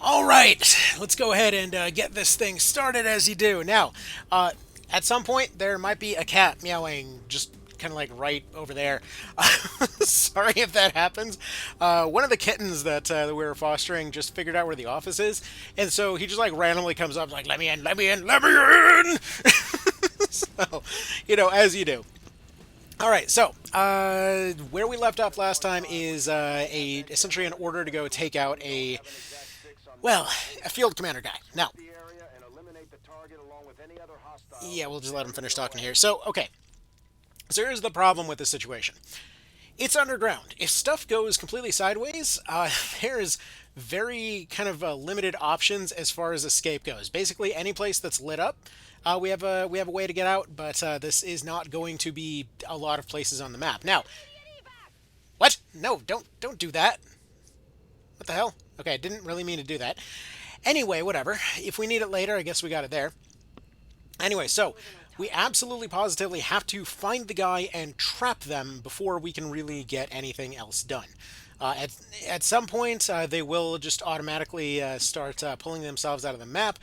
All right, let's go ahead and get this thing started as you do. Now, at some point, there might be a cat meowing just kind of like right over there. Sorry if that happens. One of the kittens that we were fostering just figured out where the office is, and so he just like randomly comes up like, "Let me in, let me in, let me in." So, as you do. All right, so where we left off last time is a essentially an order to go take out well, a field commander guy. Now, yeah, we'll just let him finish talking here. So, okay, so here's the problem with this situation. It's underground. If stuff goes completely sideways, there's very kind of limited options as far as escape goes. Basically, any place that's lit up, we have a way to get out, but this is not going to be a lot of places on the map. Now, what? No, don't do that. What the hell? Okay, I didn't really mean to do that. Anyway, whatever. If we need it later, I guess we got it there. Anyway, so we absolutely positively have to find the guy and trap them before we can really get anything else done. At some point, they will just automatically start pulling themselves out of the map.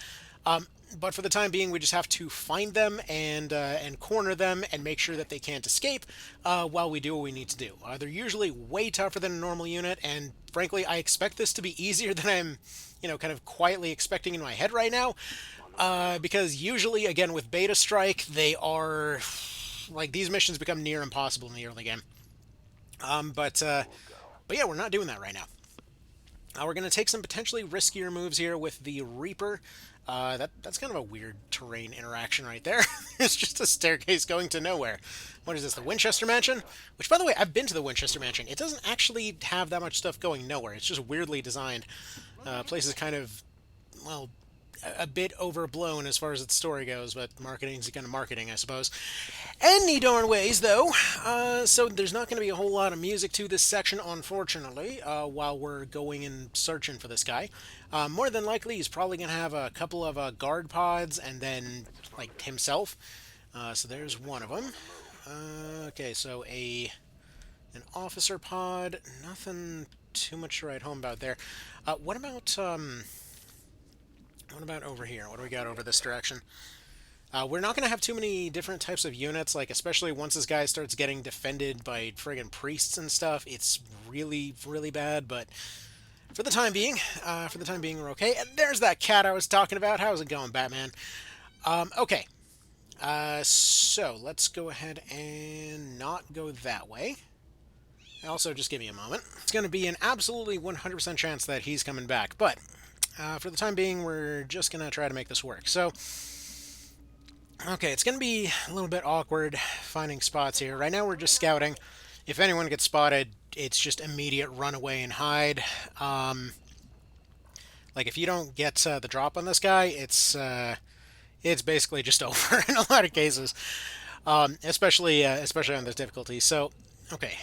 But for the time being, we just have to find them and corner them and make sure that they can't escape while we do what we need to do. They're usually way tougher than a normal unit, and frankly, I expect this to be easier than I'm, kind of quietly expecting in my head right now. Because usually, again, with Beta Strike, they are like these missions become near impossible in the early game. But yeah, we're not doing that right now. We're going to take some potentially riskier moves here with the Reaper. That's kind of a weird terrain interaction right there. It's just a staircase going to nowhere. What is this, the Winchester Mansion? Which, by the way, I've been to the Winchester Mansion. It doesn't actually have that much stuff going nowhere. It's just weirdly designed. Place is kind of, well, a bit overblown as far as its story goes, but marketing's kind of marketing, I suppose. Any darn ways, though. So there's not going to be a whole lot of music to this section, unfortunately, while we're going and searching for this guy. More than likely, he's probably going to have a couple of guard pods and then, like, himself. So there's one of them. Okay, so an officer pod. Nothing too much to write home about there. What about over here? What do we got over this direction? We're not going to have too many different types of units, like especially once this guy starts getting defended by friggin' priests and stuff. It's really, really bad, but for the time being, we're okay. And there's that cat I was talking about. How's it going, Batman? Okay. So let's go ahead and not go that way. Also, just give me a moment. It's going to be an absolutely 100% chance that he's coming back, but for the time being, we're just going to try to make this work. So, okay, it's going to be a little bit awkward finding spots here. Right now, we're just scouting. If anyone gets spotted, it's just immediate run away and hide. Like, if you don't get the drop on this guy, it's basically just over in a lot of cases, especially on this difficulty. So, okay,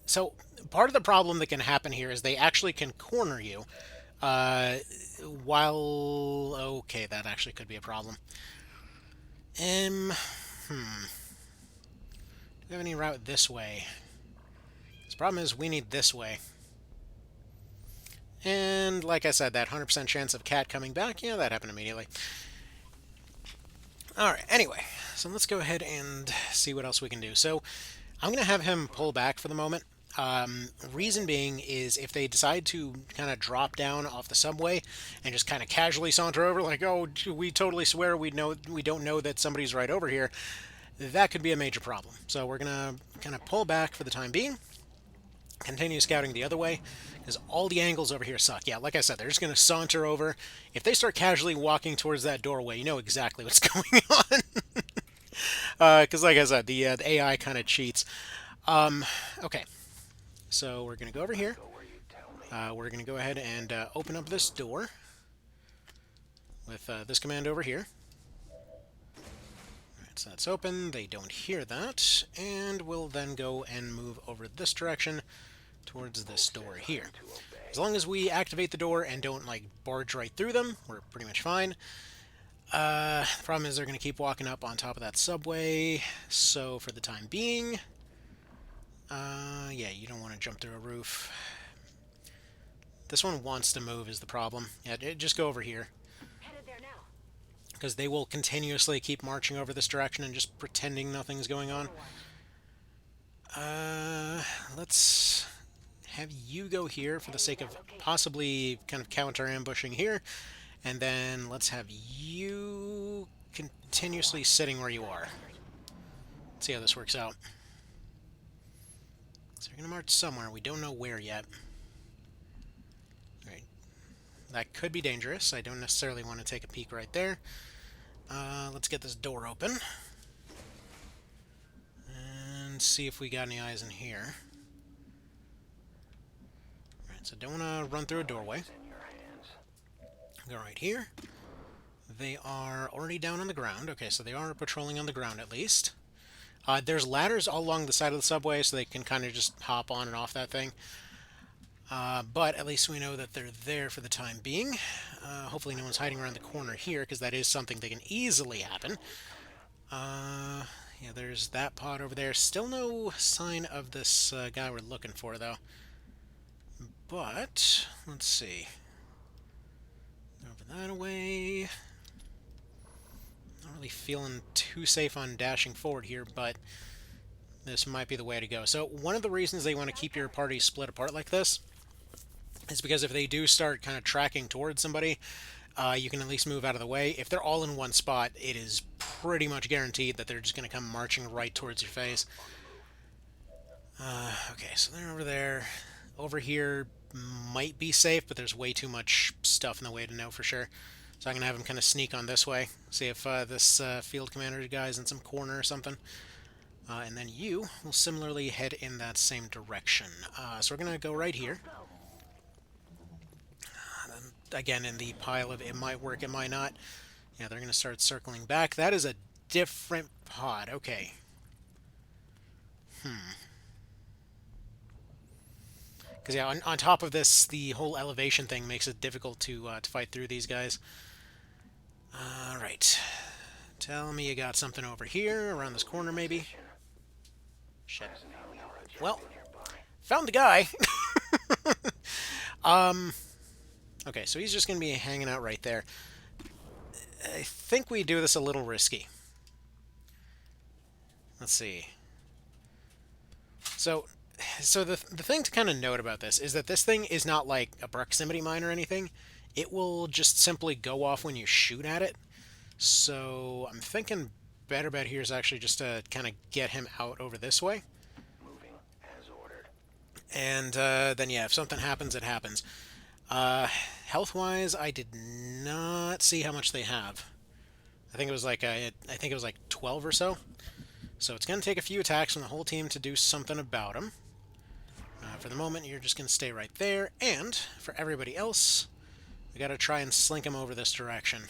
so part of the problem that can happen here is they actually can corner you. Uh, while okay, that actually could be a problem. Um, do we have any route this way? The problem is we need this way. And like I said, that 100% chance of cat coming back, yeah, that happened immediately. Alright, anyway, so let's go ahead and see what else we can do. So I'm going to have him pull back for the moment. Reason being is if they decide to kind of drop down off the subway and just kind of casually saunter over, like, oh, we totally swear we don't know that somebody's right over here, that could be a major problem. So we're gonna kind of pull back for the time being, continue scouting the other way, because all the angles over here suck. Yeah, like I said, they're just gonna saunter over. If they start casually walking towards that doorway, you know exactly what's going on. Because like I said, the AI kind of cheats. Okay. So we're going to go over here. We're going to go ahead and open up this door with this command over here. Alright, so that's open. They don't hear that. And we'll then go and move over this direction towards this door here. As long as we activate the door and don't, like, barge right through them, we're pretty much fine. The problem is they're going to keep walking up on top of that subway. So for the time being... yeah, you don't want to jump through a roof. This one wants to move is the problem. Yeah, just go over here. Headed there now. Because they will continuously keep marching over this direction and just pretending nothing's going on. Let's have you go here for the sake of possibly kind of counter-ambushing here. And then let's have you continuously sitting where you are. Let's see how this works out. So we're going to march somewhere. We don't know where yet. Alright. That could be dangerous. I don't necessarily want to take a peek right there. Let's get this door open. And see if we got any eyes in here. Alright, so don't want to run through a doorway. Go right here. They are already down on the ground. Okay, so they are patrolling on the ground at least. There's ladders all along the side of the subway, so they can kind of just hop on and off that thing. But at least we know that they're there for the time being. Hopefully no one's hiding around the corner here, because that is something that can easily happen. Yeah, there's that pod over there. Still no sign of this guy we're looking for, though. But, let's see. Over that way. Not really feeling too safe on dashing forward here, but this might be the way to go. So one of the reasons they want to keep your party split apart like this is because if they do start kind of tracking towards somebody, you can at least move out of the way. If they're all in one spot, it is pretty much guaranteed that they're just going to come marching right towards your face. Okay, so they're over there. Over here might be safe, but there's way too much stuff in the way to know for sure. So I'm going to have him kind of sneak on this way. See if this field commander guy's in some corner or something. And then you will similarly head in that same direction. So we're going to go right here. Again, in the pile of it might work, it might not. Yeah, they're going to start circling back. That is a different pod. Okay. Because, yeah, on top of this, the whole elevation thing makes it difficult to fight through these guys. Alright. Tell me you got something over here, around this corner, maybe? Shit. Well, found the guy. Okay, so he's just going to be hanging out right there. I think we do this a little risky. Let's see. So the thing to kind of note about this is that this thing is not like a proximity mine or anything. It will just simply go off when you shoot at it. So I'm thinking better bet here is actually just to kind of get him out over this way. Moving as ordered. And then, yeah, if something happens, it happens. Health-wise, I did not see how much they have. I think it was like 12 or so. So it's going to take a few attacks from the whole team to do something about them. For the moment, you're just going to stay right there. And for everybody else, we got to try and slink them over this direction.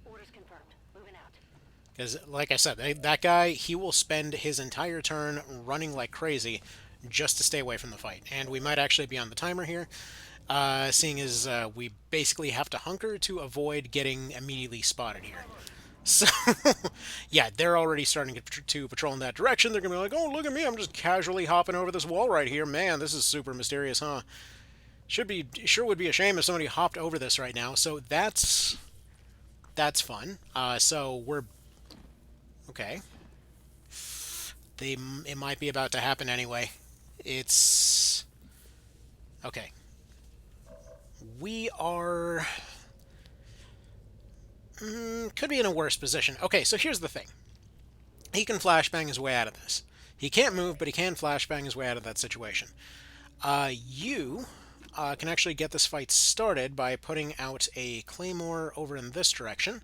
Orders confirmed. Moving out. Because, like I said, that guy, he will spend his entire turn running like crazy just to stay away from the fight. And we might actually be on the timer here, seeing as we basically have to hunker to avoid getting immediately spotted here. So, yeah, they're already starting to patrol in that direction. They're going to be like, oh, look at me, I'm just casually hopping over this wall right here. Man, this is super mysterious, huh? Sure would be a shame if somebody hopped over this right now. So that's fun. So we're... Okay. It might be about to happen anyway. It's... Okay. We are... could be in a worse position. Okay, so here's the thing. He can flashbang his way out of this. He can't move, but he can flashbang his way out of that situation. You can actually get this fight started by putting out a claymore over in this direction.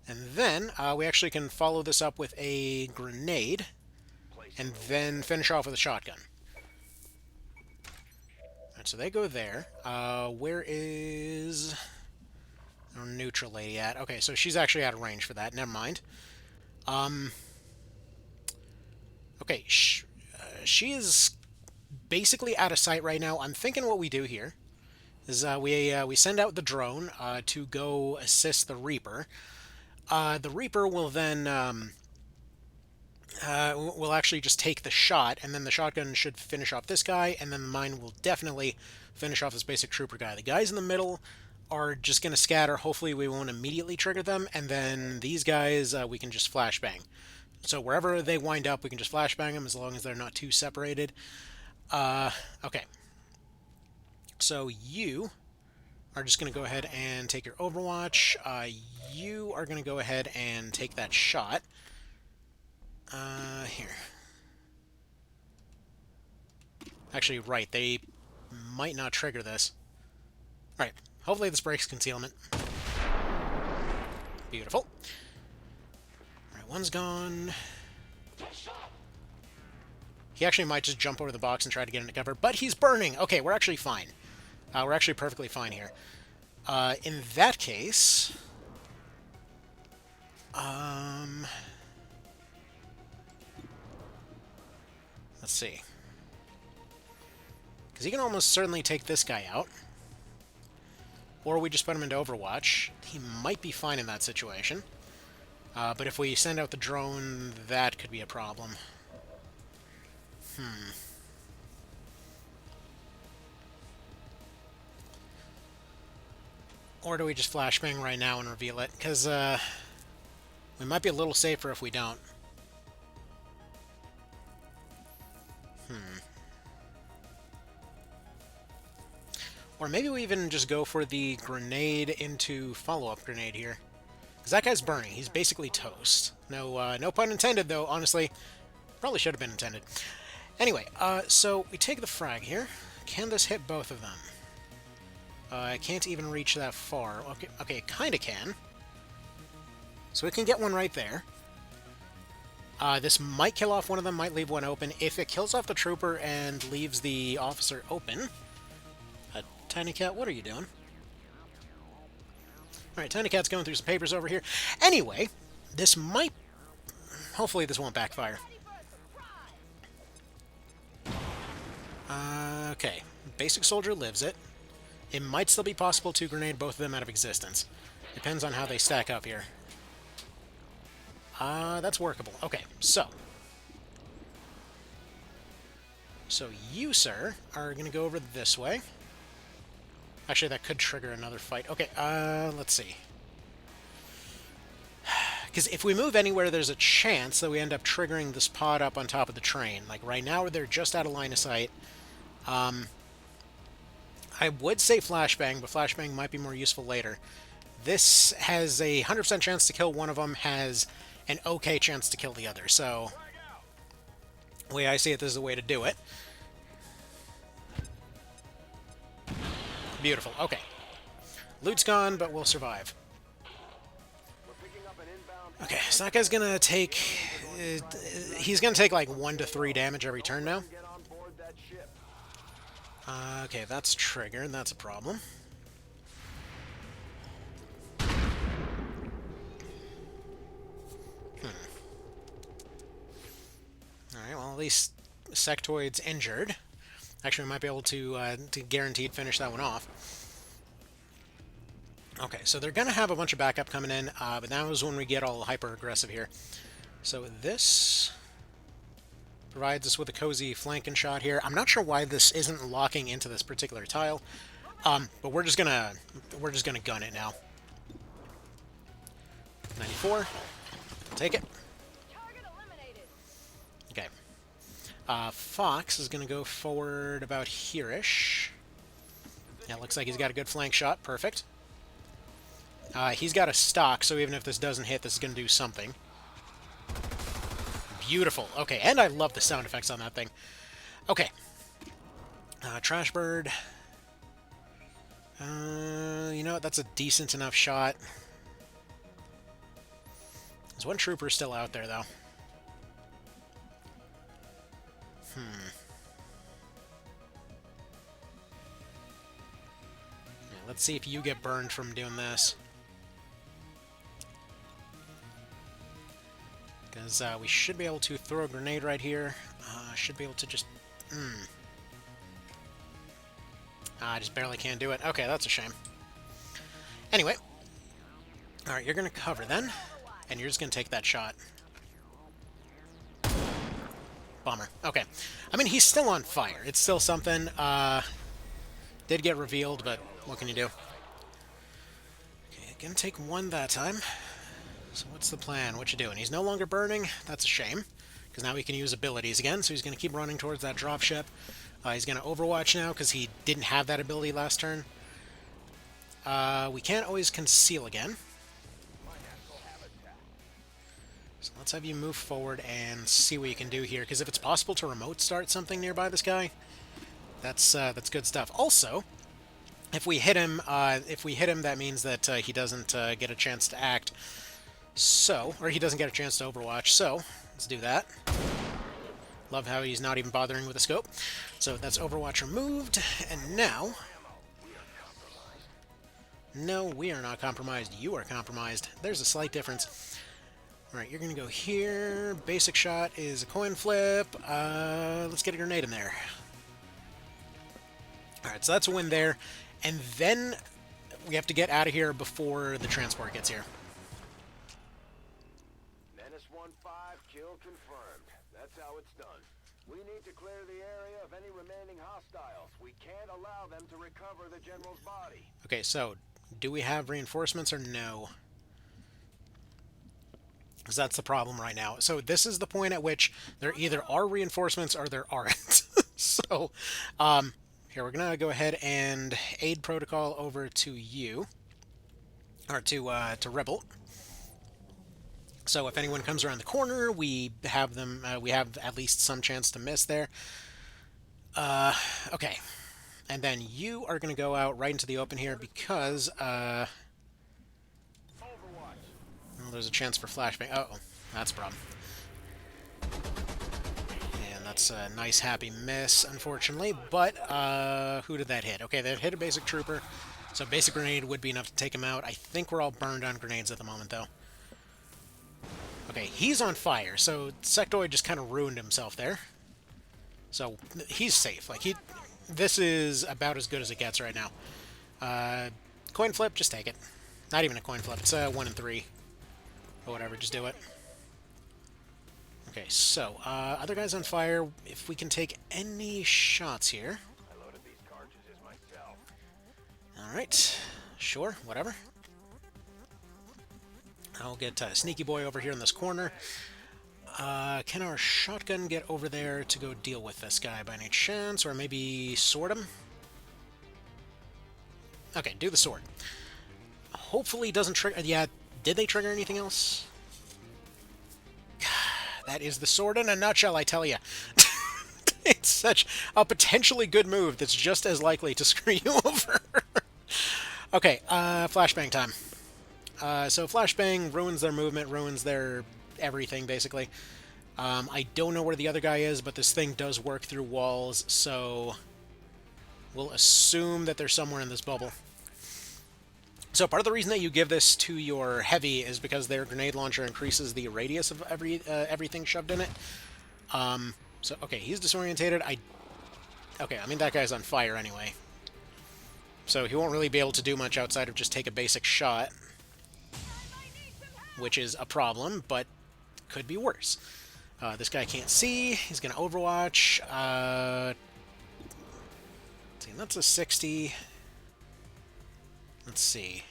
And then we actually can follow this up with a grenade and then finish off with a shotgun. Alright, so they go there. Where is... our neutral lady at? Okay, so she's actually out of range for that. Never mind. Okay, she is basically out of sight right now. I'm thinking what we do here is we send out the drone to go assist the Reaper. The Reaper will then will actually just take the shot, and then the shotgun should finish off this guy, and then mine will definitely finish off this basic trooper guy. The guys in the middle are just going to scatter. Hopefully we won't immediately trigger them, and then these guys we can just flashbang. So wherever they wind up, we can just flashbang them as long as they're not too separated. Okay. So you are just going to go ahead and take your Overwatch. You are going to go ahead and take that shot. Here. Actually, right, they might not trigger this. Alright, hopefully this breaks concealment. Beautiful. Alright, one's gone. He actually might just jump over the box and try to get into cover, but he's burning! Okay, we're actually fine. We're actually perfectly fine here. In that case... let's see. Because he can almost certainly take this guy out. Or we just put him into Overwatch. He might be fine in that situation. But if we send out the drone, that could be a problem. Or do we just flashbang right now and reveal it? Because we might be a little safer if we don't. Or maybe we even just go for the grenade into follow-up grenade here. Because that guy's burning. He's basically toast. No, no pun intended, though, honestly. Probably should have been intended. Anyway, so we take the frag here. Can this hit both of them? I can't even reach that far. Okay, it kind of can. So we can get one right there. This might kill off one of them, might leave one open. If it kills off the trooper and leaves the officer open... Tiny Cat, what are you doing? Alright, Tiny Cat's going through some papers over here. Anyway, this might... hopefully this won't backfire. Okay, Basic Soldier lives it. It might still be possible to grenade both of them out of existence. Depends on how they stack up here. That's workable. Okay, so... so you, sir, are going to go over this way. Actually, that could trigger another fight. Okay, let's see. Because if we move anywhere, there's a chance that we end up triggering this pod up on top of the train. Like, right now, they're just out of line of sight. I would say flashbang, but flashbang might be more useful later. This has a 100% chance to kill one of them, has an okay chance to kill the other. So, the way I see it, this is the way to do it. Beautiful. Okay. Loot's gone, but we'll survive. Okay, so that guy's gonna take... he's gonna take like 1 to 3 damage every turn now. Okay, that's triggered. That's a problem. Alright, well, at least Sectoid's injured. Actually, we might be able to guaranteed finish that one off. Okay, so they're going to have a bunch of backup coming in, but that was when we get all hyper-aggressive here. So this provides us with a cozy flanking shot here. I'm not sure why this isn't locking into this particular tile, but we're just gonna gun it now. 94. Take it. Okay. Fox is going to go forward about here-ish. Yeah, looks like he's got a good flank shot. Perfect. He's got a stock, so even if this doesn't hit, this is going to do something. Beautiful. Okay, and I love the sound effects on that thing. Okay. Trash Bird. You know what? That's a decent enough shot. There's one trooper still out there, though. Yeah, let's see if you get burned from doing this. Because we should be able to throw a grenade right here. Should be able to just... I just barely can't do it. Okay, that's a shame. Anyway. Alright, you're going to cover then. And you're just going to take that shot. Bummer. Okay. I mean, he's still on fire. It's still something. Did get revealed, but what can you do? Okay, gonna take one that time. So what's the plan? What you doing? He's no longer burning. That's a shame, because now he can use abilities again, so he's going to keep running towards that dropship. He's going to Overwatch now, because he didn't have that ability last turn. We can't always conceal again. So let's have you move forward and see what you can do here, because if it's possible to remote start something nearby this guy, that's good stuff. Also, if we hit him, that means that he doesn't get a chance to act. So, or he doesn't get a chance to Overwatch, so let's do that. Love how he's not even bothering with the scope. So that's Overwatch removed, and now... No, we are not compromised. You are compromised. There's a slight difference. Alright, you're going to go here. Basic shot is a coin flip. Let's get a grenade in there. Alright, so that's a win there. And then we have to get out of here before the transport gets here. Menace 1-5, kill confirmed. That's how it's done. We need to clear the area of any remaining hostiles. We can't allow them to recover the general's body. Okay, so do we have reinforcements or no? Because that's the problem right now. So this is the point at which there either are reinforcements or there aren't. So, here we're gonna go ahead and aid protocol over to you, or to Rebel. So if anyone comes around the corner, we have them. We have at least some chance to miss there. Okay, and then you are gonna go out right into the open here because well, there's a chance for flashbang. Uh-oh, that's a problem. And that's a nice happy miss, unfortunately. But who did that hit? Okay, that hit a basic trooper. So basic grenade would be enough to take him out. I think we're all burned on grenades at the moment, though. Okay, he's on fire, so Sectoid just kind of ruined himself there. So he's safe. Like, this is about as good as it gets right now. Coin flip, just take it. Not even a coin flip. It's 1 and 3. Or whatever, just do it. Okay, so, other guys on fire. If we can take any shots here. I loaded these cartridges myself. Alright, sure, whatever. I'll get Sneaky Boy over here in this corner. Can our shotgun get over there to go deal with this guy by any chance? Or maybe sword him? Okay, do the sword. Hopefully it doesn't trigger... Yeah, did they trigger anything else? That is the sword in a nutshell, I tell you. It's such a potentially good move that's just as likely to screw you over. Okay, flashbang time. So flashbang ruins their movement, ruins their everything, basically. I don't know where the other guy is, but this thing does work through walls, so we'll assume that they're somewhere in this bubble. So part of the reason that you give this to your heavy is because their grenade launcher increases the radius of everything shoved in it. So, okay, he's disorientated. Okay, I mean, that guy's on fire anyway. So he won't really be able to do much outside of just take a basic shot. Which is a problem, but could be worse. This guy can't see. He's going to Overwatch. See, that's a 60. Let's see.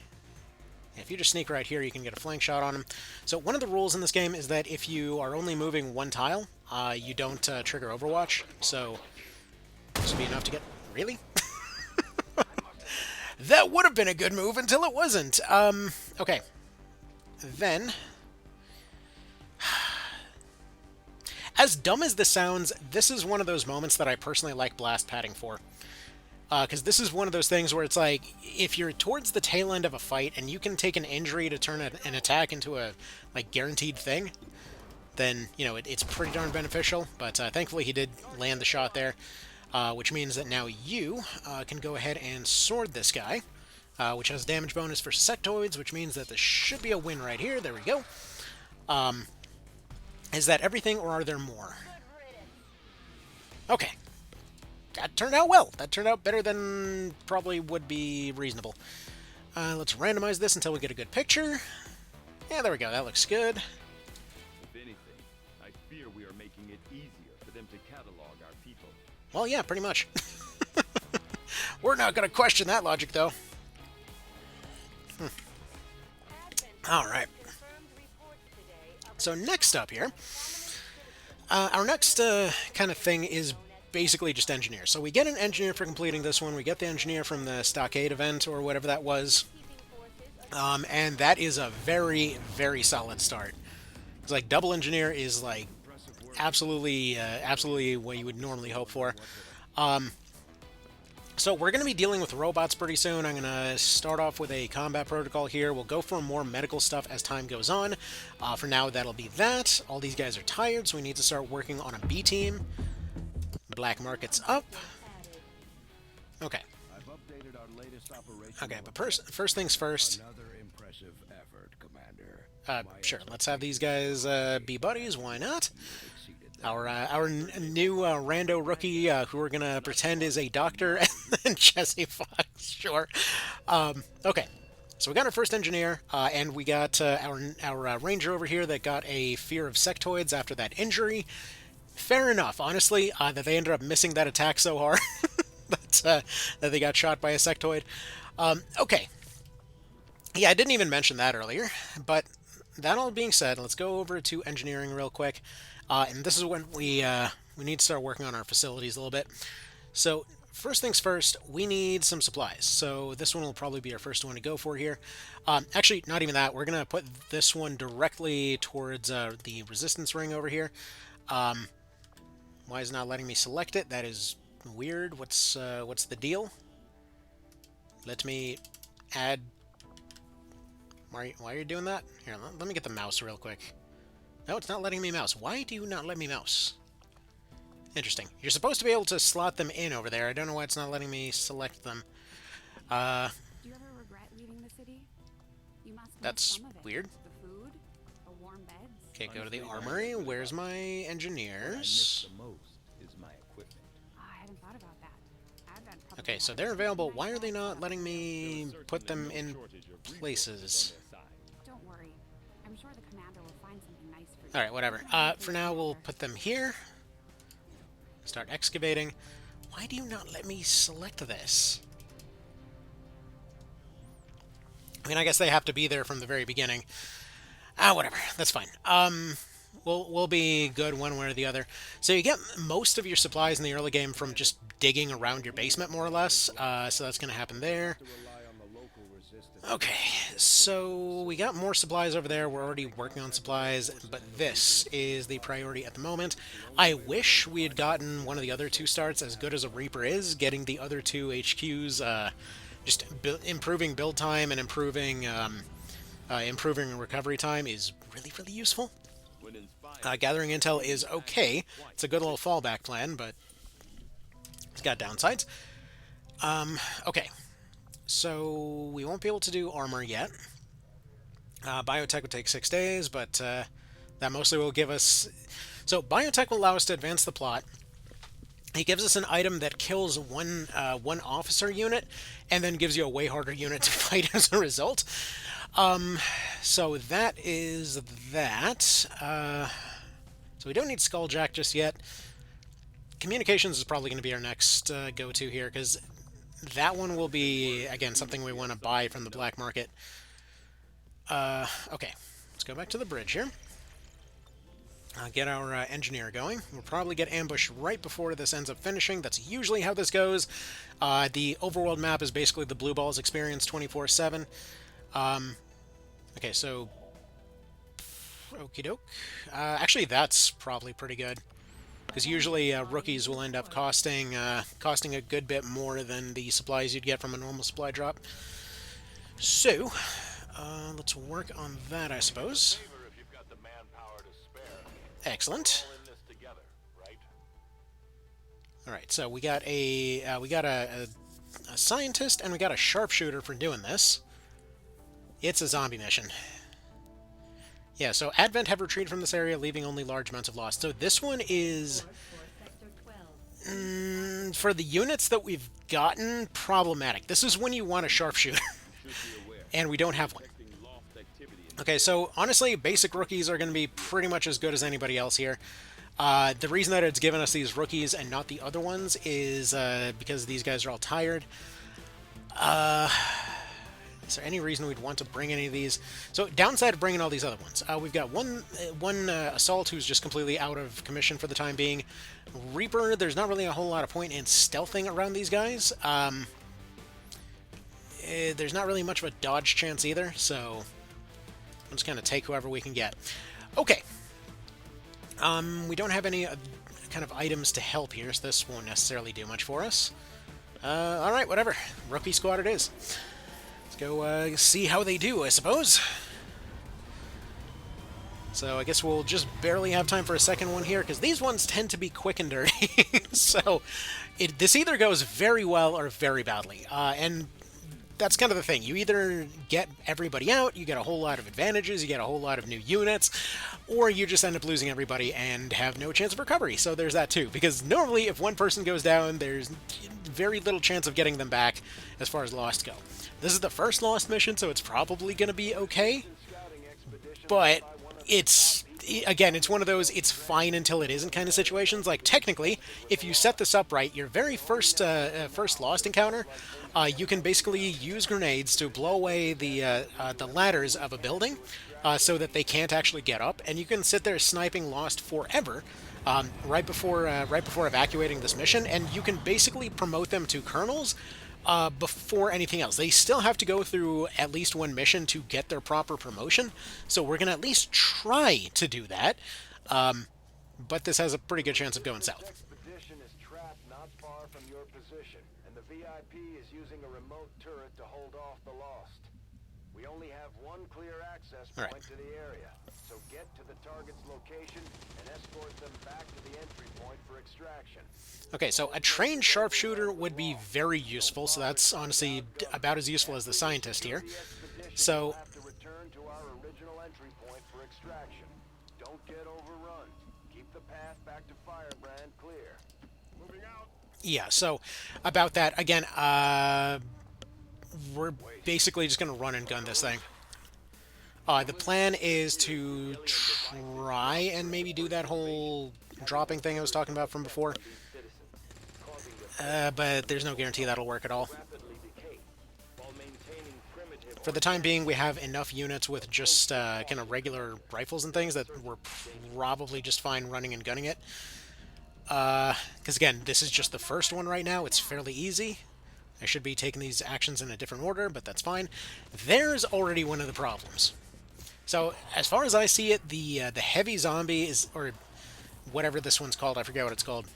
If you just sneak right here, you can get a flank shot on him. So one of the rules in this game is that if you are only moving one tile, you don't trigger Overwatch. So this would be enough to get... Really? That would have been a good move until it wasn't. Okay. Then... As dumb as this sounds, this is one of those moments that I personally like blast padding for. Because this is one of those things where it's like, if you're towards the tail end of a fight and you can take an injury to turn an attack into a guaranteed thing, then, you know, it's pretty darn beneficial. But thankfully he did land the shot there, which means that now you can go ahead and sword this guy, which has damage bonus for sectoids, which means that this should be a win right here. There we go. Is that everything, or are there more? Okay. That turned out well. That turned out better than probably would be reasonable. Let's randomize this until we get a good picture. Yeah, there we go. That looks good. If anything, I fear we are making it easier for them to catalog our people. Well, yeah, pretty much. We're not going to question that logic, though. All right. So next up here, our next kind of thing is basically just engineer. So we get an engineer for completing this one. We get the engineer from the stockade event or whatever that was. And that is a very, very solid start. It's like double engineer is like absolutely what you would normally hope for. So we're going to be dealing with robots pretty soon. I'm going to start off with a combat protocol here. We'll go for more medical stuff as time goes on. For now, that'll be that. All these guys are tired, so we need to start working on a B team. Black market's up. Okay. Okay, but first things first. Sure, let's have these guys be buddies. Why not? Our new rando rookie who we're gonna pretend is a doctor and Jesse Fox. Sure. Okay. So we got our first engineer, and we got our ranger over here that got a fear of sectoids after that injury. Fair enough, honestly, that they ended up missing that attack so hard that they got shot by a sectoid. Okay. Yeah, I didn't even mention that earlier, but that all being said, let's go over to engineering real quick. And this is when we need to start working on our facilities a little bit. So first things first, we need some supplies. So this one will probably be our first one to go for here. Actually, not even that. We're going to put this one directly towards the resistance ring over here. Why is it not letting me select it? That is weird. What's the deal? Let me add... Why are you doing that? Here, let me get the mouse real quick. No, it's not letting me mouse. Why do you not let me mouse? Interesting. You're supposed to be able to slot them in over there. I don't know why it's not letting me select them. Do you ever regret leaving the city? You must miss That's some of it. weird. The food, the warm beds. Okay, go to the armory. Where's my engineers? The most is my equipment. I hadn't thought about that. Advent probably Okay, so has they're some available. nice Why are they extras. not letting me put them in places? Don't worry. I'm sure the commander will find something nice for you. Alright, whatever. For now, we'll put them here. Start excavating. Why do you not let me select this? I mean, I guess they have to be there from the very beginning. Whatever. That's fine. We'll be good one way or the other. So you get most of your supplies in the early game from just digging around your basement, more or less. So that's going to happen there. Okay, so we got more supplies over there. We're already working on supplies, but this is the priority at the moment. I wish we had gotten one of the other two starts, as good as a Reaper is. Getting the other two HQs, just improving build time and improving recovery time is really, really useful. Gathering intel is okay. It's a good little fallback plan, but it's got downsides. Okay. So we won't be able to do armor yet. Biotech would take 6 days, but that mostly will give us... So biotech will allow us to advance the plot. He gives us an item that kills one officer unit, and then gives you a way harder unit to fight as a result. So that is that. So we don't need Skulljack just yet. Communications is probably going to be our next go-to here, because that one will be, again, something we want to buy from the black market. Okay, let's go back to the bridge here. Get our engineer going. We'll probably get ambushed right before this ends up finishing. That's usually how this goes. The overworld map is basically the Blue Balls experience 24/7. Okay, so... Okie doke. Actually, that's probably pretty good. Because usually rookies will end up costing a good bit more than the supplies you'd get from a normal supply drop. So, let's work on that, I suppose. Excellent. All right, so we got a scientist and we got a sharpshooter for doing this. It's a zombie mission. Yeah, so Advent have retreated from this area, leaving only large amounts of loss. So this one is, for the units that we've gotten, problematic. This is when you want a sharpshooter, and we don't have one. Okay, so honestly, basic rookies are going to be pretty much as good as anybody else here. The reason that it's given us these rookies and not the other ones is because these guys are all tired. Is there any reason we'd want to bring any of these? So, downside of bringing all these other ones. We've got one Assault who's just completely out of commission for the time being. Reaper, there's not really a whole lot of point in stealthing around these guys. There's not really much of a dodge chance either, so I'm just going to take whoever we can get. Okay. We don't have any kind of items to help here, so this won't necessarily do much for us. Alright, whatever. Rookie squad it is. Let's go see how they do, I suppose. So I guess we'll just barely have time for a second one here, because these ones tend to be quick and dirty. So this either goes very well or very badly. And that's kind of the thing. You either get everybody out, you get a whole lot of advantages, you get a whole lot of new units, or you just end up losing everybody and have no chance of recovery. So there's that too. Because normally if one person goes down, there's very little chance of getting them back as far as lost go. This is the first lost mission, so it's probably going to be okay. But it's, again, it's one of those it's fine until it isn't kind of situations. Like, technically, if you set this up right, your very first lost encounter, you can basically use grenades to blow away the ladders of a building so that they can't actually get up, and you can sit there sniping lost forever right before evacuating this mission, and you can basically promote them to colonels before anything else. They still have to go through at least one mission to get their proper promotion, so we're going to at least try to do that, but this has a pretty good chance of going south. Expedition is trapped not far from your position, and the VIP is using a remote turret to hold off the lost. We only have one clear access point Alright. to the area, so get to the target's location and escort them back to the entry point for extraction. Okay, so a trained sharpshooter would be very useful, so that's honestly about as useful as the scientist here. So, Have to return to our original entry point for extraction. Don't get overrun. Keep the path back to Firebrand clear. Moving out. yeah, so about that, again, we're basically just going to run and gun this thing. The plan is to try and maybe do that whole dropping thing I was talking about from before. But there's no guarantee that'll work at all. For the time being, we have enough units with just kind of regular rifles and things that we're probably just fine running and gunning it. Because again, this is just the first one right now. It's fairly easy. I should be taking these actions in a different order, but that's fine. There's already one of the problems. So, as far as I see it, the heavy zombie is, or whatever this one's called, I forget what it's called.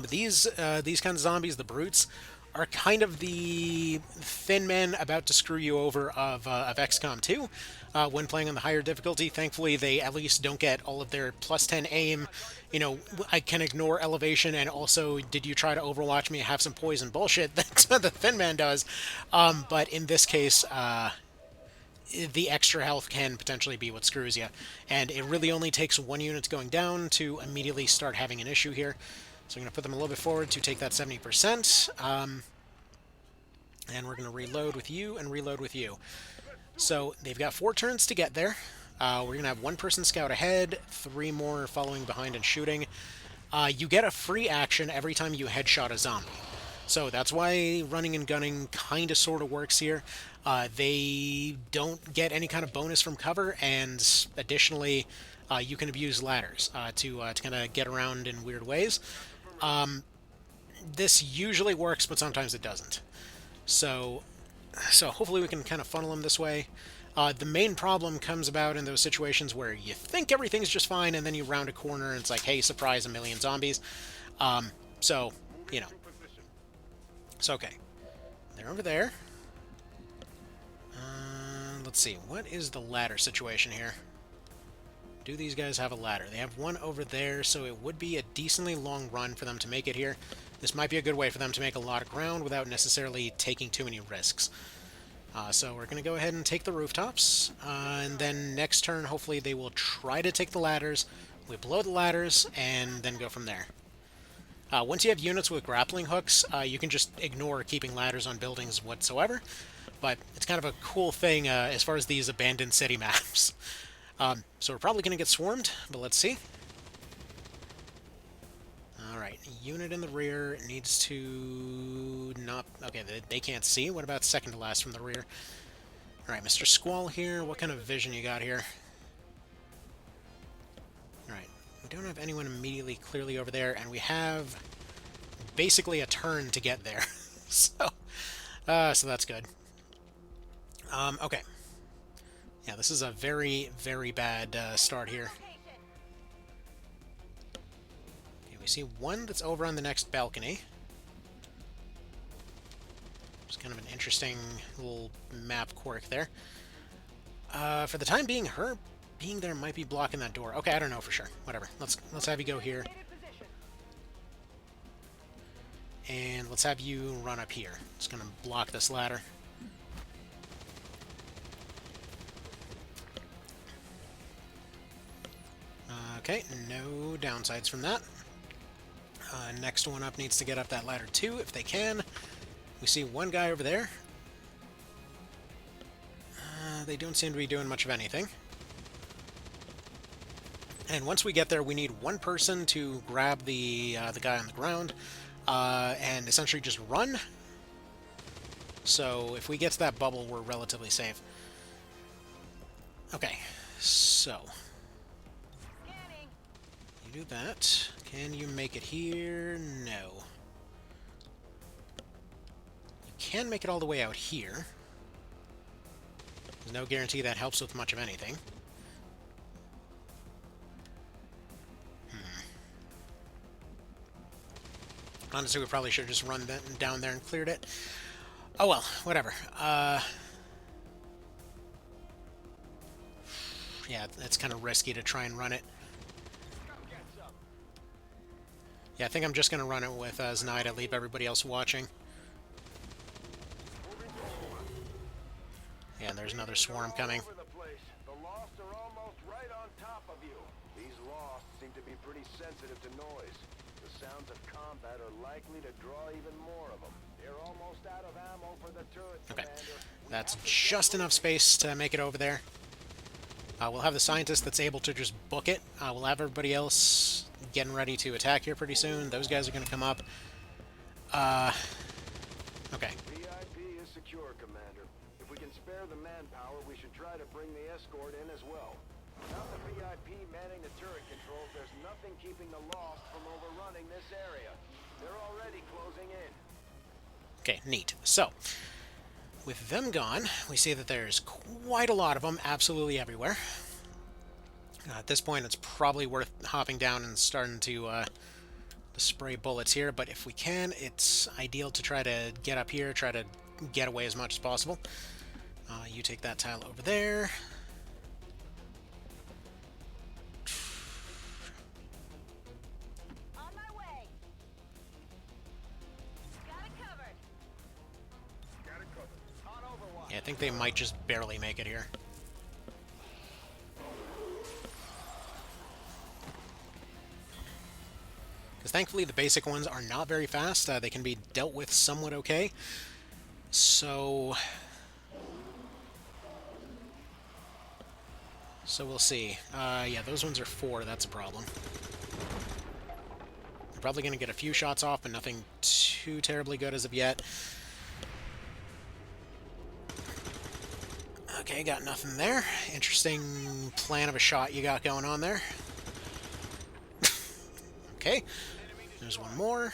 These kinds of zombies, the brutes, are kind of the thin men about to screw you over of XCOM 2 when playing on the higher difficulty. Thankfully, they at least don't get all of their plus 10 aim. You know, I can ignore elevation, and also, did you try to overwatch me, have some poison bullshit that the thin man does. But in this case, the extra health can potentially be what screws you. And it really only takes one unit going down to immediately start having an issue here. So I'm going to put them a little bit forward to take that 70%. And we're going to reload with you and reload with you. So they've got 4 turns to get there. We're going to have 1 person scout ahead, 3 more following behind and shooting. You get a free action every time you headshot a zombie. So that's why running and gunning kind of sort of works here. They don't get any kind of bonus from cover, and additionally, you can abuse ladders to kind of get around in weird ways. This usually works, but sometimes it doesn't. So hopefully we can kind of funnel them this way. The main problem comes about in those situations where you think everything's just fine, and then you round a corner and it's like, hey, surprise, a million zombies. So, you know. It's okay. They're over there. Let's see, what is the ladder situation here? Do these guys have a ladder? They have one over there, so it would be a decently long run for them to make it here. This might be a good way for them to make a lot of ground without necessarily taking too many risks. So we're going to go ahead and take the rooftops, and then next turn, hopefully they will try to take the ladders. We blow the ladders, and then go from there. Once you have units with grappling hooks, you can just ignore keeping ladders on buildings whatsoever, but it's kind of a cool thing as far as these abandoned city maps. So we're probably going to get swarmed, but let's see. Alright, unit in the rear needs to not... Okay, they can't see. What about second to last from the rear? Alright, Mr. Squall here. What kind of vision you got here? Alright, we don't have anyone immediately clearly over there, and we have basically a turn to get there. So that's good. Okay. Yeah, this is a very, very bad start here. Okay, we see one that's over on the next balcony. It's kind of an interesting little map quirk there. For the time being, her being there might be blocking that door. Okay, I don't know for sure. Whatever. Let's have you go here. And let's have you run up here. It's going to block this ladder. Okay, no downsides from that. Next one up needs to get up that ladder too, if they can. We see one guy over there. They don't seem to be doing much of anything. And once we get there, we need one person to grab the guy on the ground and essentially just run. So if we get to that bubble, we're relatively safe. Okay, so you do that. Can you make it here? No. You can make it all the way out here. There's no guarantee that helps with much of anything. Honestly, we probably should have just run down there and cleared it. Oh well, whatever. Yeah, it's kind of risky to try and run it. Yeah, I think I'm just going to run it with Znida, leave everybody else watching. Yeah, and there's another swarm coming. The Lost are almost right on top of you. These Lost seem to be pretty sensitive to noise. The sounds of combat are likely to draw even more of them. They're almost out of ammo for the turret, Okay, Commander. that's just enough space to make it over there. We'll have the scientist that's able to just book it. We'll have everybody else getting ready to attack here pretty soon. Those guys are going to come up. Okay. VIP is secure, Commander. If we can spare the manpower, we should try to bring the escort in as well. Without the VIP manning the turret controls, there's nothing keeping the Lost from overrunning this area. They're already closing in. Okay, neat. So, with them gone, we see that there's quite a lot of them, absolutely everywhere. At this point, it's probably worth hopping down and starting to spray bullets here, but if we can, it's ideal to try to get up here, try to get away as much as possible. You take that tile over there. On my way. Got it covered. On Overwatch. Yeah, I think they might just barely make it here. Because thankfully the basic ones are not very fast. They can be dealt with somewhat okay. So we'll see. Yeah, those ones are 4. That's a problem. They're probably going to get a few shots off, but nothing too terribly good as of yet. Okay, got nothing there. Interesting plan of a shot you got going on there. Okay, there's one more.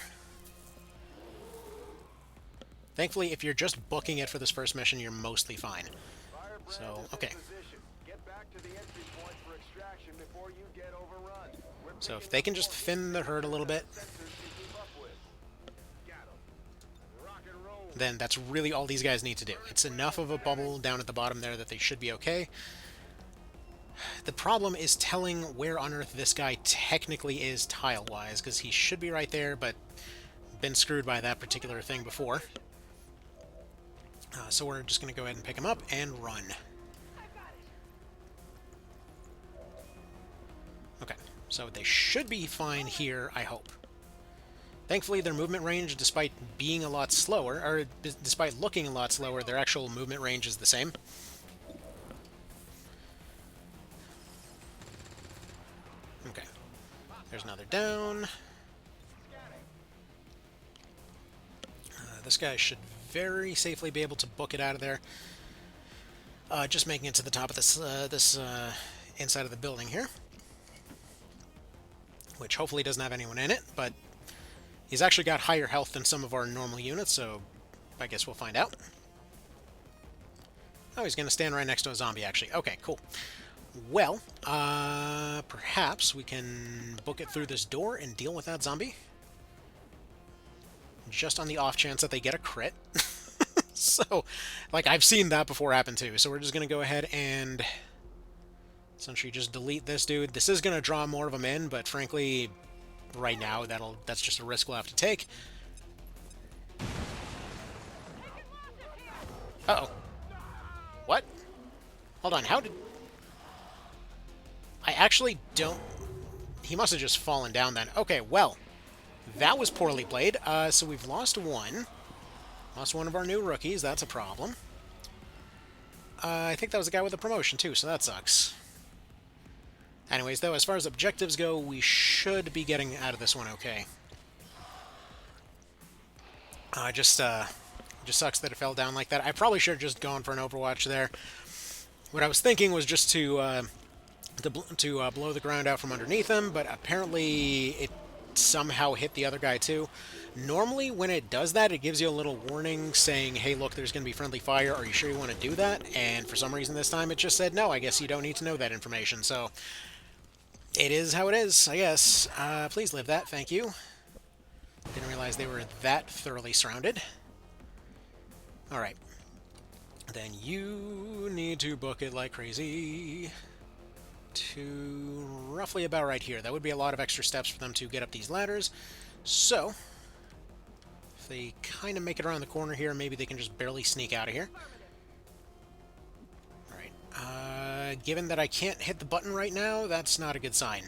Thankfully, if you're just booking it for this first mission, you're mostly fine. So, okay. Get back to the entry point for extraction before you get overrun. So if they can just thin the herd a little bit, then that's really all these guys need to do. It's enough of a bubble down at the bottom there that they should be okay. The problem is telling where on Earth this guy technically is tile-wise, because he should be right there, but been screwed by that particular thing before. So we're just going to go ahead and pick him up and run. Okay, so they should be fine here, I hope. Thankfully, their movement range, despite being a lot slower, or despite looking a lot slower, their actual movement range is the same. Okay, there's another down. This guy should very safely be able to book it out of there. Just making it to the top of this inside of the building here, which hopefully doesn't have anyone in it, but he's actually got higher health than some of our normal units, so I guess we'll find out. Oh, he's going to stand right next to a zombie, actually. Okay, cool. Well, perhaps we can book it through this door and deal with that zombie. Just on the off chance that they get a crit. So, like, I've seen that before happen too. So we're just going to go ahead and essentially just delete this dude. This is going to draw more of them in, but frankly, right now, that's just a risk we'll have to take. Uh-oh. What? Hold on, how did... I actually don't... He must have just fallen down then. Okay, well, that was poorly played. So we've lost one. Lost one of our new rookies. That's a problem. I think that was the guy with the promotion, too, so that sucks. Anyways, though, as far as objectives go, we should be getting out of this one okay. Just sucks that it fell down like that. I probably should have just gone for an Overwatch there. What I was thinking was just to blow the ground out from underneath him, but apparently it somehow hit the other guy too. Normally, when it does that, it gives you a little warning saying, hey, look, there's going to be friendly fire. Are you sure you want to do that? And for some reason this time, it just said, no, I guess you don't need to know that information. So, it is how it is, I guess. Please live that, thank you. Didn't realize they were that thoroughly surrounded. Alright. Then you need to book it like crazy to roughly about right here. That would be a lot of extra steps for them to get up these ladders. So, if they kind of make it around the corner here, maybe they can just barely sneak out of here. Alright. Given that I can't hit the button right now, that's not a good sign.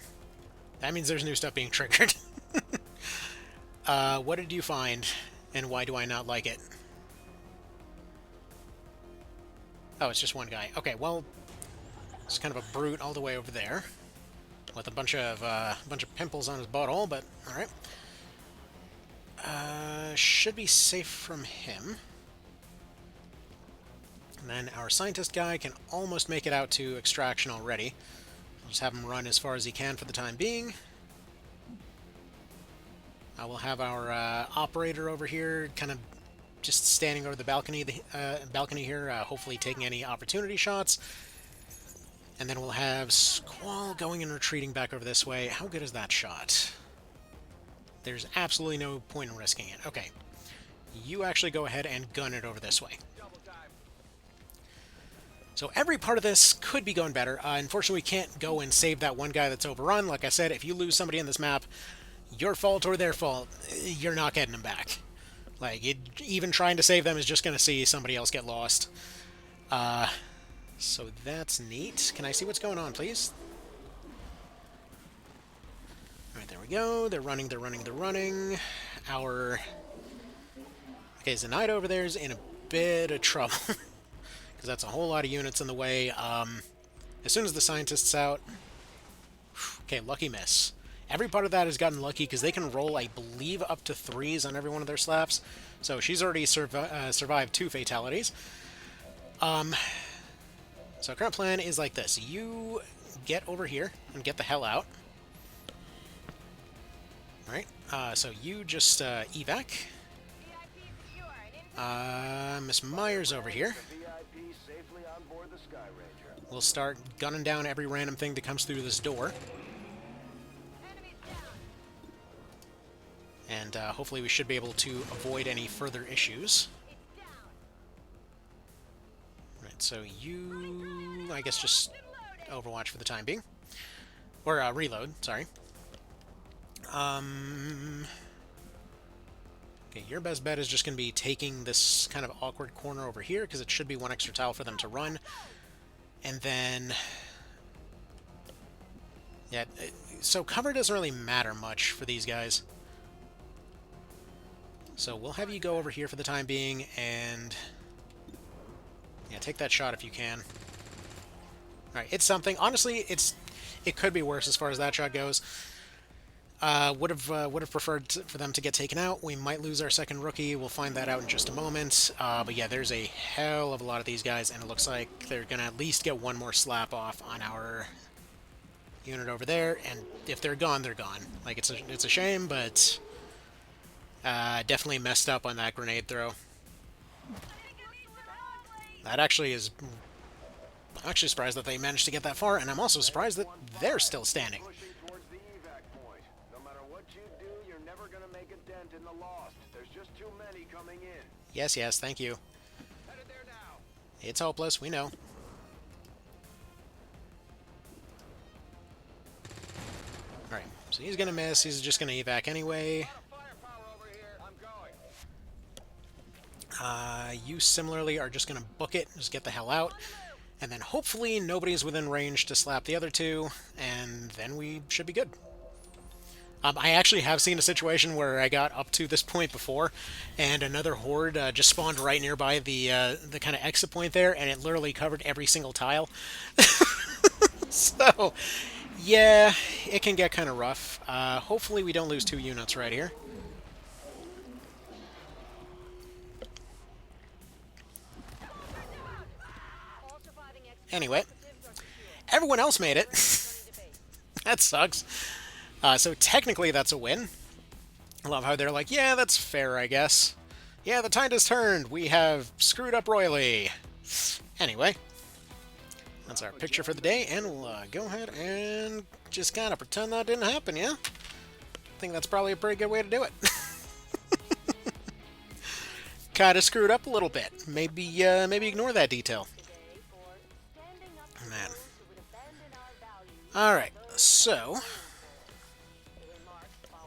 That means there's new stuff being triggered. What did you find, and why do I not like it? Oh, it's just one guy. Okay, well, it's kind of a brute all the way over there, with a bunch of pimples on his butthole. But all right, should be safe from him. And then our scientist guy can almost make it out to extraction already. I'll just have him run as far as he can for the time being. I will have our operator over here kind of just standing over the balcony here, hopefully taking any opportunity shots. And then we'll have Squall going and retreating back over this way. How good is that shot? There's absolutely no point in risking it. Okay. You actually go ahead and gun it over this way. So every part of this could be going better. Unfortunately, we can't go and save that one guy that's overrun. Like I said, if you lose somebody in this map, your fault or their fault, you're not getting them back. Like, even trying to save them is just going to see somebody else get lost. So that's neat. Can I see what's going on, please? Alright, there we go. They're running, they're running, they're running. Okay, Zenaida over there is in a bit of trouble. Because that's a whole lot of units in the way. As soon as the scientist's out... Okay, lucky miss. Every part of that has gotten lucky because they can roll, I believe, up to 3s on every one of their slaps. So she's already survived 2 fatalities. So current plan is like this. You get over here and get the hell out. Alright, so you just evac. Miss Myers over here. We'll start gunning down every random thing that comes through this door. And hopefully we should be able to avoid any further issues. Right, so you, I guess, just Overwatch for the time being. Or reload, sorry. Okay, your best bet is just going to be taking this kind of awkward corner over here, because it should be one extra tile for them to run. And then... yeah, so cover doesn't really matter much for these guys. So we'll have you go over here for the time being, and... yeah, take that shot if you can. Alright, it's something. Honestly, it could be worse as far as that shot goes. Would have preferred for them to get taken out. We might lose our second rookie. We'll find that out in just a moment. But yeah, there's a hell of a lot of these guys, and it looks like they're gonna at least get one more slap off on our unit over there. And if they're gone, they're gone. Like it's a shame, but definitely messed up on that grenade throw. That actually is. I'm actually surprised that they managed to get that far, and I'm also surprised that they're still standing. Pushing towards the evac point. No matter what you do, you're never gonna make a dent in the lost. There's just too many coming in. Yes, yes, thank you. Headed there now. It's hopeless, we know. Alright, so he's gonna miss. He's just gonna evac anyway. Firepower over here. I'm going. You similarly are just gonna book it, just get the hell out. And then hopefully nobody's within range to slap the other two, and then we should be good. I actually have seen a situation where I got up to this point before, and another horde just spawned right nearby the kind of exit point there, and it literally covered every single tile. So, yeah, it can get kind of rough. Hopefully we don't lose 2 units right here. Anyway, everyone else made it. That sucks. So technically that's a win. I love how they're like, yeah, that's fair, I guess. Yeah, the tide has turned. We have screwed up royally. Anyway, that's our picture for the day, and we'll go ahead and just kind of pretend that didn't happen, yeah? I think that's probably a pretty good way to do it. Kind of screwed up a little bit. Maybe ignore that detail. Man. Alright, so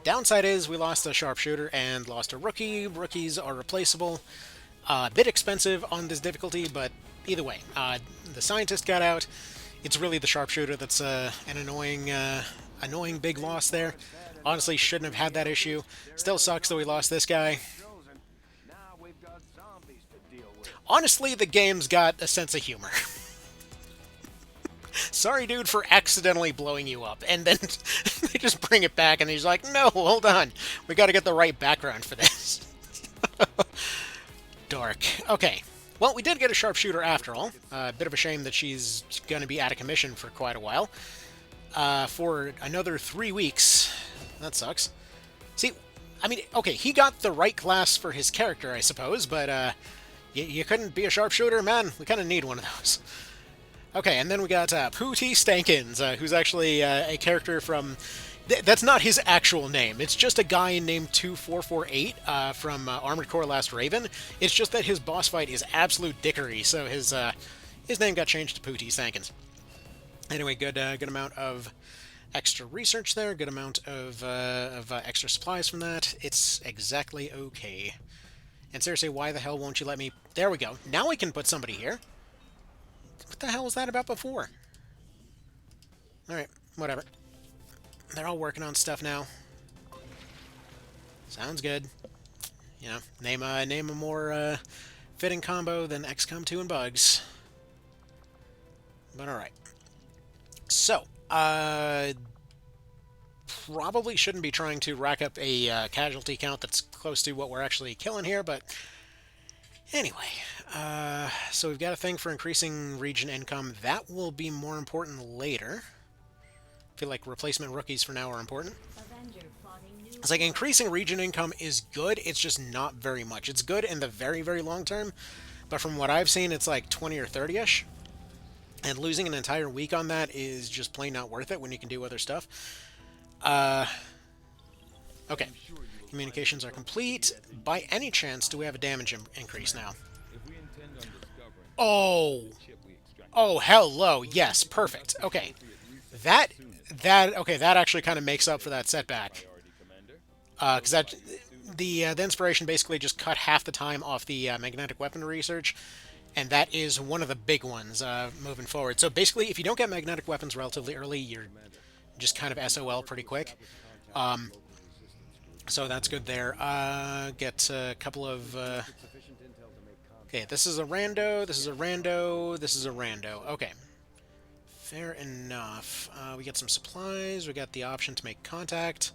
downside is we lost a sharpshooter and lost a rookie. Rookies are replaceable. A bit expensive on this difficulty, but either way, the scientist got out. It's really the sharpshooter that's an annoying big loss there. Honestly, shouldn't have had that issue. Still sucks that we lost this guy. Now we've got zombies to deal with. Honestly, the game's got a sense of humor. Sorry, dude, for accidentally blowing you up. And then they just bring it back, and he's like, no, hold on. We gotta get the right background for this. Dark. Okay. Well, we did get a sharpshooter after all. A bit of a shame that she's gonna be out of commission for quite a while. For another 3 weeks. That sucks. See, I mean, okay, he got the right class for his character, I suppose, but you couldn't be a sharpshooter? Man, we kind of need one of those. Okay, and then we got Pooty Stankins, who's actually a character from... That's not his actual name. It's just a guy named 2448 from Armored Core Last Raven. It's just that his boss fight is absolute dickery, so his name got changed to Pooty Stankins. Anyway, good amount of extra research there, good amount of extra supplies from that. It's exactly okay. And seriously, why the hell won't you let me... There we go. Now we can put somebody here. What the hell was that about before? Alright, whatever. They're all working on stuff now. Sounds good. You know, name a more fitting combo than XCOM 2 and Bugs. But alright. So, probably shouldn't be trying to rack up a casualty count that's close to what we're actually killing here, but anyway, so we've got a thing for increasing region income. That will be more important later. I feel like replacement rookies for now are important. It's like increasing region income is good, it's just not very much. It's good in the very, very long term, but from what I've seen, it's like 20 or 30-ish. And losing an entire week on that is just plain not worth it when you can do other stuff. Okay. Communications are complete. By any chance, do we have a damage increase now? Oh! Oh, hello! Yes, perfect. Okay. That actually kind of makes up for that setback. Because the inspiration basically just cut half the time off the magnetic weapon research, and that is one of the big ones moving forward. So basically, if you don't get magnetic weapons relatively early, you're just kind of SOL pretty quick. So that's good there. Get a couple of... Okay, this is a rando, this is a rando, this is a rando. Okay. Fair enough. We get some supplies, we got the option to make contact.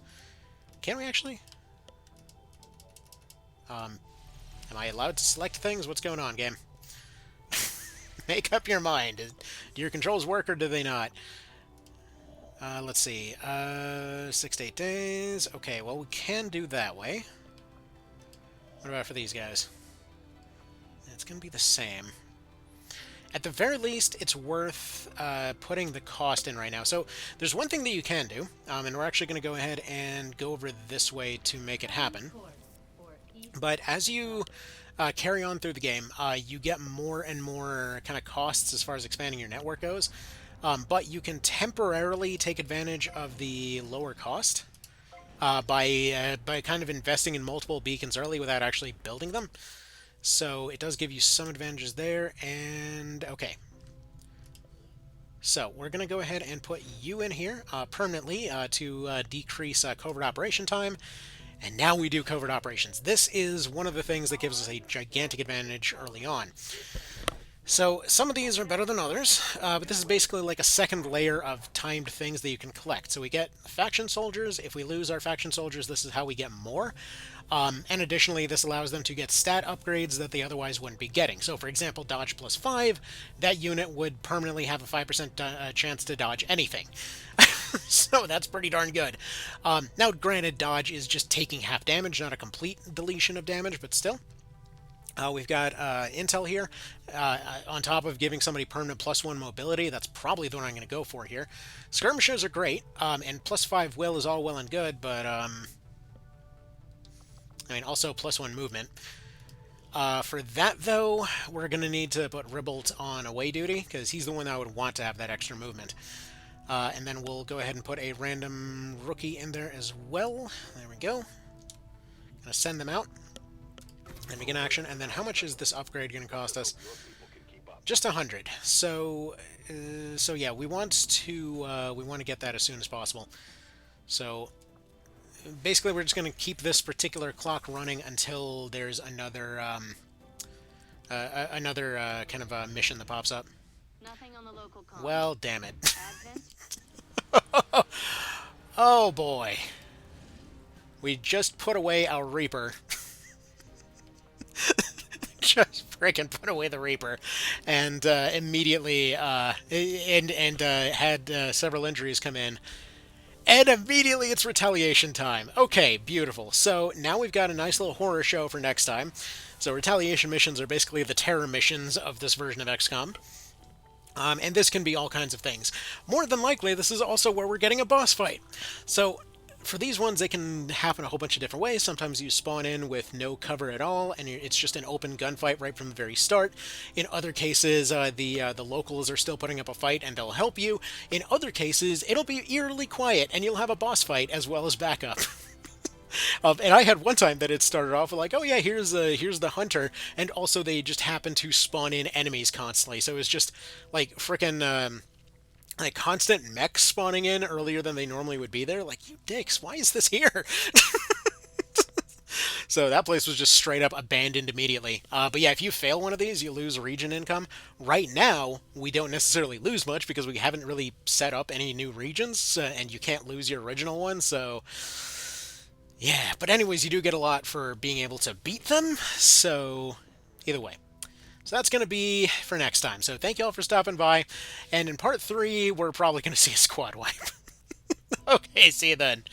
can we actually? Am I allowed to select things? What's going on, game? Make up your mind. Do your controls work or do they not? Let's see. 6 to 8 days. Okay, well, we can do that way. What about for these guys? It's going to be the same. At the very least, it's worth putting the cost in right now. So there's one thing that you can do, and we're actually going to go ahead and go over this way to make it happen. But as you carry on through the game, you get more and more kind of costs as far as expanding your network goes. But you can temporarily take advantage of the lower cost by kind of investing in multiple beacons early without actually building them. So it does give you some advantages there. And okay. So we're going to go ahead and put you in here permanently to decrease covert operation time. And now we do covert operations. This is one of the things that gives us a gigantic advantage early on. So some of these are better than others, but this is basically like a second layer of timed things that you can collect. So we get faction soldiers. If we lose our faction soldiers, this is how we get more. And additionally, this allows them to get stat upgrades that they otherwise wouldn't be getting. So for example, dodge plus 5, that unit would permanently have a 5% chance to dodge anything. So that's pretty darn good. Now, granted, dodge is just taking half damage, not a complete deletion of damage, but still. We've got intel here, on top of giving somebody permanent +1 mobility. That's probably the one I'm going to go for here. Skirmishers are great, and +5 will is all well and good, but, I mean, also +1 movement. For that, though, we're going to need to put Ribbolt on away duty, because he's the one that would want to have that extra movement. And then we'll go ahead and put a random rookie in there as well. There we go. Gonna send them out. And begin action. And then how much is this upgrade going to cost us? Just 100. So yeah, we want to get that as soon as possible. So basically, we're just going to keep this particular clock running until there's another kind of a mission that pops up. Nothing on the local com. Well, damn it. Advent? Oh boy. We just put away our Reaper. Just freaking put away the Reaper, and immediately had several injuries come in, and immediately it's retaliation time. Okay, beautiful. So now we've got a nice little horror show for next time. So retaliation missions are basically the terror missions of this version of XCOM. And this can be all kinds of things. More than likely, this is also where we're getting a boss fight. So for these ones, they can happen a whole bunch of different ways. Sometimes you spawn in with no cover at all, and it's just an open gunfight right from the very start. In other cases, the locals are still putting up a fight, and they'll help you. In other cases, it'll be eerily quiet, and you'll have a boss fight as well as backup. And I had one time that it started off like, oh yeah, here's the hunter, and also they just happen to spawn in enemies constantly. So it was just like frickin' like constant mechs spawning in earlier than they normally would be there. Like, you dicks, why is this here? So that place was just straight up abandoned immediately. But yeah, if you fail one of these, you lose region income. Right now, we don't necessarily lose much because we haven't really set up any new regions, and you can't lose your original one, so yeah. But anyways, you do get a lot for being able to beat them, so either way. So that's going to be for next time. So thank you all for stopping by, and in part 3, we're probably going to see a squad wipe. Okay, see you then.